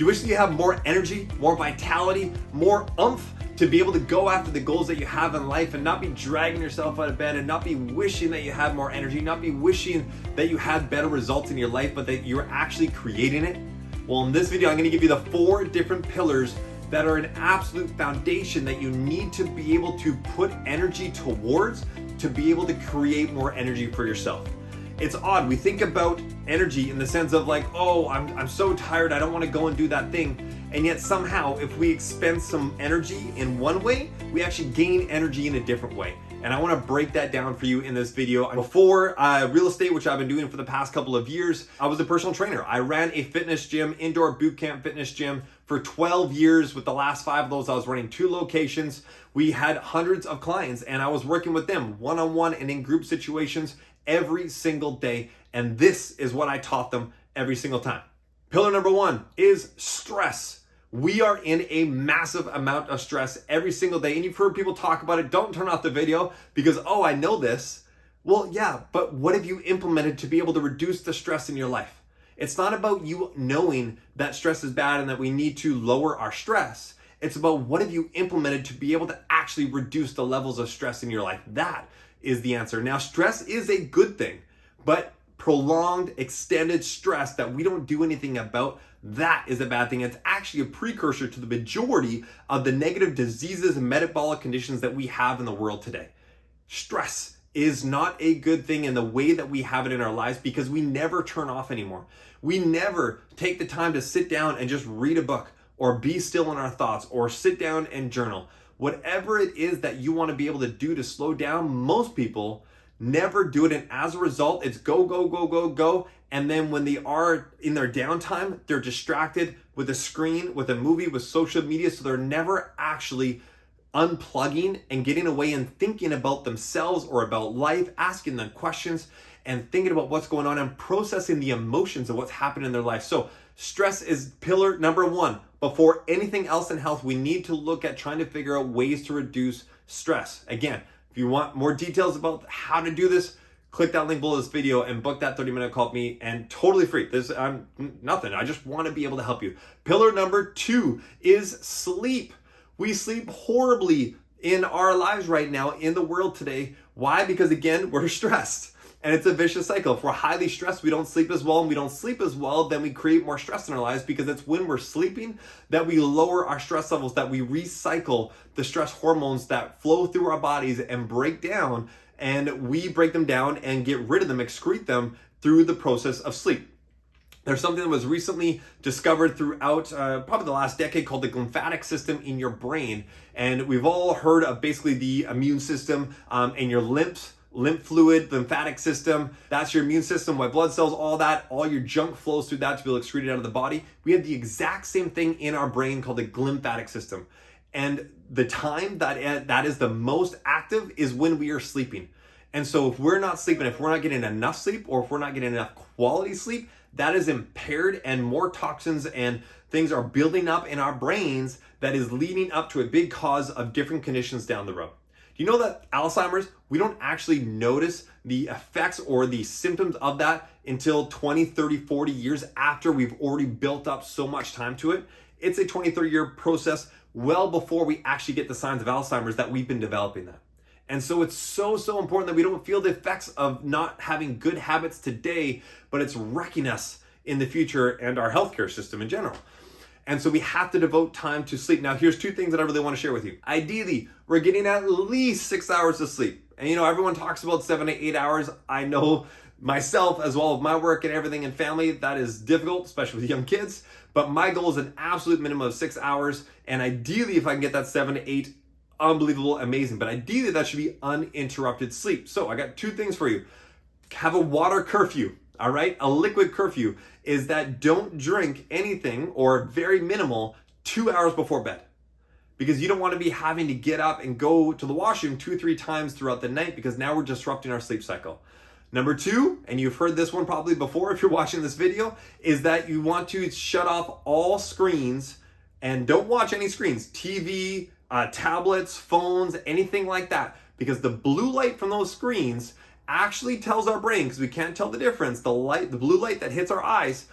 Do you wish that you have more energy, more vitality, more oomph to be able to go after the goals that you have in life and not be dragging yourself out of bed and not be wishing that you had more energy, not be wishing that you had better results in your life, but that you're actually creating it? Well, in this video, I'm going to give you the 4 different pillars that are an absolute foundation that you need to be able to put energy towards to be able to create more energy for yourself. It's odd. We think about energy in the sense of like, oh, I'm so tired, I don't want to go and do that thing. And yet somehow, if we expend some energy in one way, we actually gain energy in a different way. And I want to break that down for you in this video. Before real estate, which I've been doing for the past couple of years, I was a personal trainer. I ran a fitness gym, indoor boot camp fitness gym for 12 years. With the last 5 of those, I was running 2 locations. We had hundreds of clients and I was working with them one-on-one and in group situations every single day. And this is what I taught them every single time. Pillar number 1 is stress. We are in a massive amount of stress every single day. And you've heard people talk about it. Don't turn off the video because, oh, I know this. Well, yeah, but what have you implemented to be able to reduce the stress in your life? It's not about you knowing that stress is bad and that we need to lower our stress. It's about what have you implemented to be able to actually reduce the levels of stress in your life. That is the answer. Now, stress is a good thing, but prolonged, extended stress that we don't do anything about, that is a bad thing. It's actually a precursor to the majority of the negative diseases and metabolic conditions that we have in the world today. Stress is not a good thing in the way that we have it in our lives because we never turn off anymore. We never take the time to sit down and just read a book or be still in our thoughts or sit down and journal. Whatever it is that you want to be able to do to slow down, most people never do it. And as a result, it's go, go, go, go, go. And then when they are in their downtime, they're distracted with a screen, with a movie, with social media. So they're never actually unplugging and getting away and thinking about themselves or about life, asking them questions and thinking about what's going on and processing the emotions of what's happening in their life. So stress is pillar number 1. Before anything else in health, we need to look at trying to figure out ways to reduce stress. Again, if you want more details about how to do this, click that link below this video and book that 30-minute call with me, and totally free. I'm nothing. I just want to be able to help you. Pillar number 2 is sleep. We sleep horribly in our lives right now in the world today. Why? Because again, we're stressed. And it's a vicious cycle. If we're highly stressed, we don't sleep as well, and we don't sleep as well, then we create more stress in our lives because it's when we're sleeping that we lower our stress levels, that we recycle the stress hormones that flow through our bodies and break down, and we break them down and get rid of them, excrete them through the process of sleep. There's something that was recently discovered throughout probably the last decade called the lymphatic system in your brain. And we've all heard of basically the immune system and your lymph fluid, lymphatic system. That's your immune system, white blood cells, all that. All your junk flows through that to be excreted out of the body. We have the exact same thing in our brain called the lymphatic system. And the time that is the most active is when we are sleeping. And so if we're not sleeping, if we're not getting enough sleep, or if we're not getting enough quality sleep, that is impaired and more toxins and things are building up in our brains that is leading up to a big cause of different conditions down the road. You know that Alzheimer's, we don't actually notice the effects or the symptoms of that until 20, 30, 40 years after we've already built up so much time to it. It's a 20, 30 year process well before we actually get the signs of Alzheimer's that we've been developing that. And so it's so important that we don't feel the effects of not having good habits today, but it's wrecking us in the future and our healthcare system in general. And so we have to devote time to sleep. Now, here's 2 things that I really want to share with you. Ideally, we're getting at least 6 hours of sleep. And everyone talks about 7 to 8 hours. I know myself, as well as my work and everything and family, that is difficult, especially with young kids. But my goal is an absolute minimum of 6 hours. And ideally, if I can get that 7 to 8, unbelievable, amazing. But ideally, that should be uninterrupted sleep. So I got 2 things for you. Have a water curfew. All right, a liquid curfew is that don't drink anything or very minimal 2 hours before bed, because you don't want to be having to get up and go to the washroom 2-3 times throughout the night, because now we're disrupting our sleep cycle. Number 2, and you've heard this one probably before if you're watching this video, is that you want to shut off all screens and don't watch any screens, TV, tablets, phones, anything like that, because the blue light from those screens actually tells our brain, because we can't tell the difference, the blue light that hits our eyes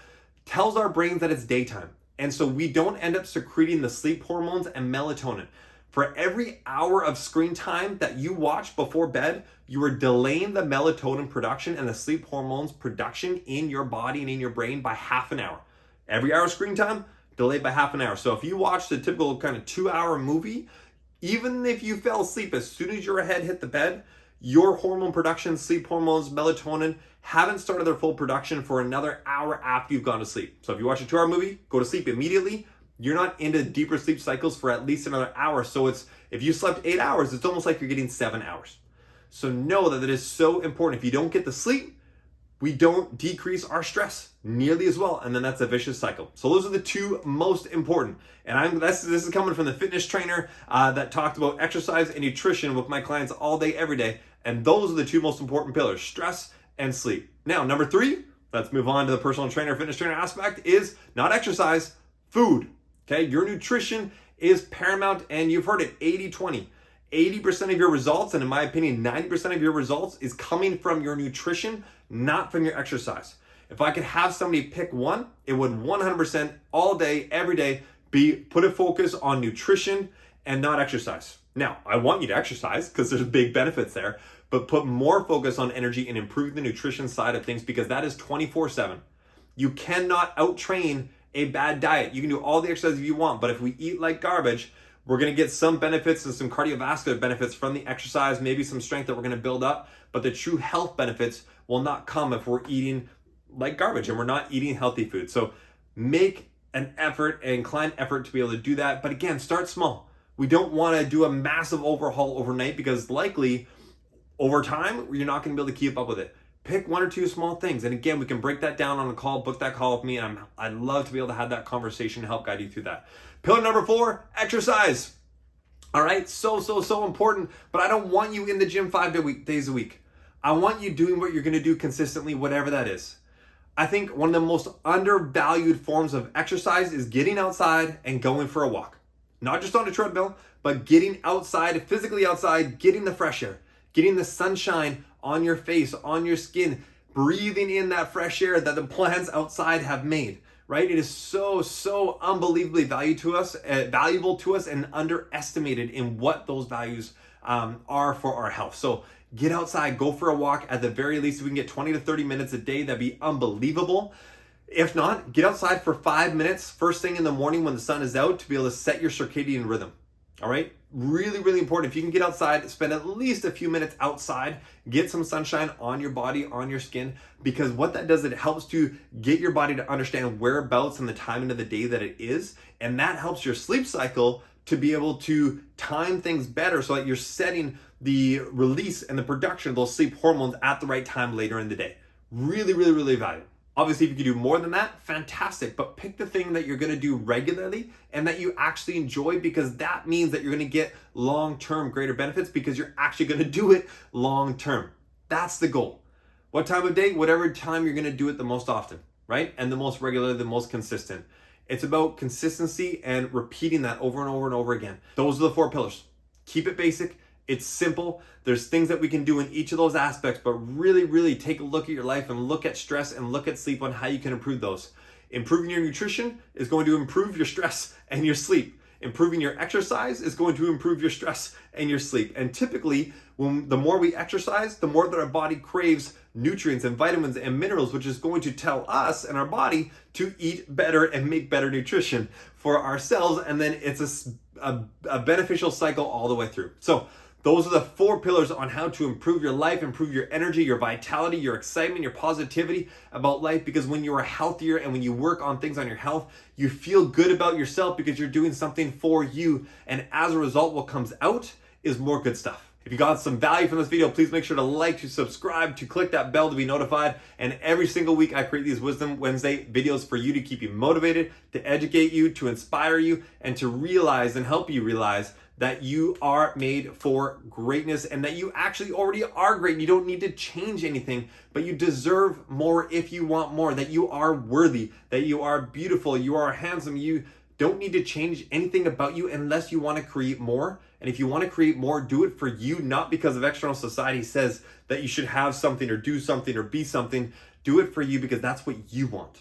tells our brains that it's daytime. And so we don't end up secreting the sleep hormones and melatonin. For every hour of screen time that you watch before bed, you are delaying the melatonin production and the sleep hormones production in your body and in your brain by half an hour. Every hour of screen time, delayed by half an hour. So if you watched a typical kind of 2-hour movie, even if you fell asleep, as soon as your head hit the bed, your hormone production, sleep hormones, melatonin, haven't started their full production for another hour after you've gone to sleep. So if you watch a 2-hour movie, go to sleep immediately. You're not into deeper sleep cycles for at least another hour. So if you slept 8 hours, it's almost like you're getting 7 hours. So know that it is so important. If you don't get the sleep, we don't decrease our stress nearly as well. And then that's a vicious cycle. So those are the two most important. And this is coming from the fitness trainer that talked about exercise and nutrition with my clients all day, every day. And those are the two most important pillars, stress and sleep. Now, number 3, let's move on to the personal trainer, fitness trainer aspect, is not exercise, food. Okay, your nutrition is paramount, and you've heard it, 80-20. 80% of your results, and in my opinion, 90% of your results is coming from your nutrition, not from your exercise. If I could have somebody pick one, it would 100% all day, every day, put a focus on nutrition and not exercise. Now, I want you to exercise because there's big benefits there, but put more focus on energy and improve the nutrition side of things, because that is 24/7. You cannot out-train a bad diet. You can do all the exercises you want, but if we eat like garbage, we're going to get some benefits and some cardiovascular benefits from the exercise, maybe some strength that we're going to build up, but the true health benefits will not come if we're eating like garbage and we're not eating healthy food. So make an effort, an inclined effort to be able to do that. But again, start small. We don't want to do a massive overhaul overnight, because likely over time, you're not going to be able to keep up with it. Pick 1 or 2 small things. And again, we can break that down on a call, book that call with me. And I'd love to be able to have that conversation and help guide you through that. Pillar number 4, exercise. All right, so important. But I don't want you in the gym 5 days a week. I want you doing what you're going to do consistently, whatever that is. I think one of the most undervalued forms of exercise is getting outside and going for a walk. Not just on a treadmill, but getting outside, physically outside, getting the fresh air, getting the sunshine on your face, on your skin, breathing in that fresh air that the plants outside have made, right? It is so unbelievably valuable to us and underestimated in what those values are for our health. So get outside, go for a walk. At the very least, if we can get 20 to 30 minutes a day, that'd be unbelievable. If not, get outside for 5 minutes first thing in the morning when the sun is out to be able to set your circadian rhythm. All right, really important. If you can get outside, spend at least a few minutes outside, get some sunshine on your body, on your skin, because what that does, it helps to get your body to understand whereabouts and the timing of the day that it is, and that helps your sleep cycle to be able to time things better so that you're setting the release and the production of those sleep hormones at the right time later in the day. Really valuable. Obviously, if you can do more than that, fantastic, but pick the thing that you're going to do regularly and that you actually enjoy, because that means that you're going to get long-term greater benefits because you're actually going to do it long-term. That's the goal. What time of day? Whatever time you're going to do it the most often, right? And the most regular, the most consistent. It's about consistency and repeating that over and over and over again. Those are the 4 pillars. Keep it basic. It's simple. There's things that we can do in each of those aspects, but really take a look at your life and look at stress and look at sleep on how you can improve those. Improving your nutrition is going to improve your stress and your sleep. Improving your exercise is going to improve your stress and your sleep. And typically, the more we exercise, the more that our body craves nutrients and vitamins and minerals, which is going to tell us and our body to eat better and make better nutrition for ourselves. And then it's a beneficial cycle all the way through. So those are the 4 pillars on how to improve your life, improve your energy, your vitality, your excitement, your positivity about life. Because when you are healthier and when you work on things on your health, you feel good about yourself because you're doing something for you. And as a result, what comes out is more good stuff. If you got some value from this video, please make sure to like, to subscribe, to click that bell to be notified. And every single week, I create these Wisdom Wednesday videos for you to keep you motivated, to educate you, to inspire you, and to realize and help you realize that you are made for greatness and that you actually already are great. You don't need to change anything, but you deserve more if you want more, that you are worthy, that you are beautiful, you are handsome. You don't need to change anything about you unless you want to create more. And if you want to create more, do it for you, not because of external society says that you should have something or do something or be something. Do it for you because that's what you want.